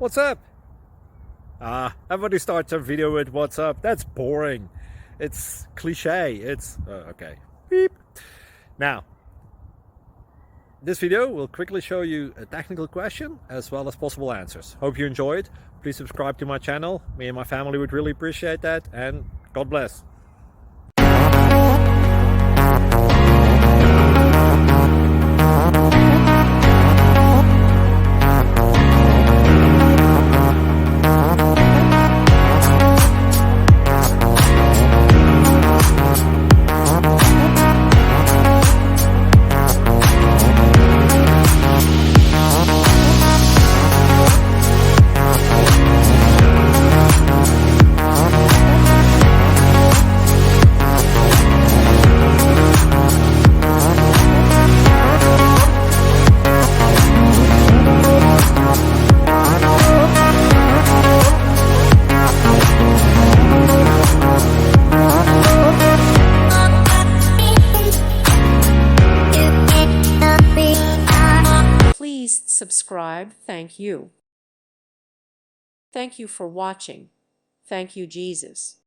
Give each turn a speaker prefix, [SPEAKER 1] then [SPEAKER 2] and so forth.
[SPEAKER 1] What's up? Everybody starts a video with what's up. That's boring. It's cliche. It's okay. Beep. Now, this video will quickly show you a technical question as well as possible answers. Hope you enjoyed. Please subscribe to my channel. Me and my family would really appreciate that, and God bless.
[SPEAKER 2] Please subscribe. Thank you. Thank you for watching. Thank you, Jesus.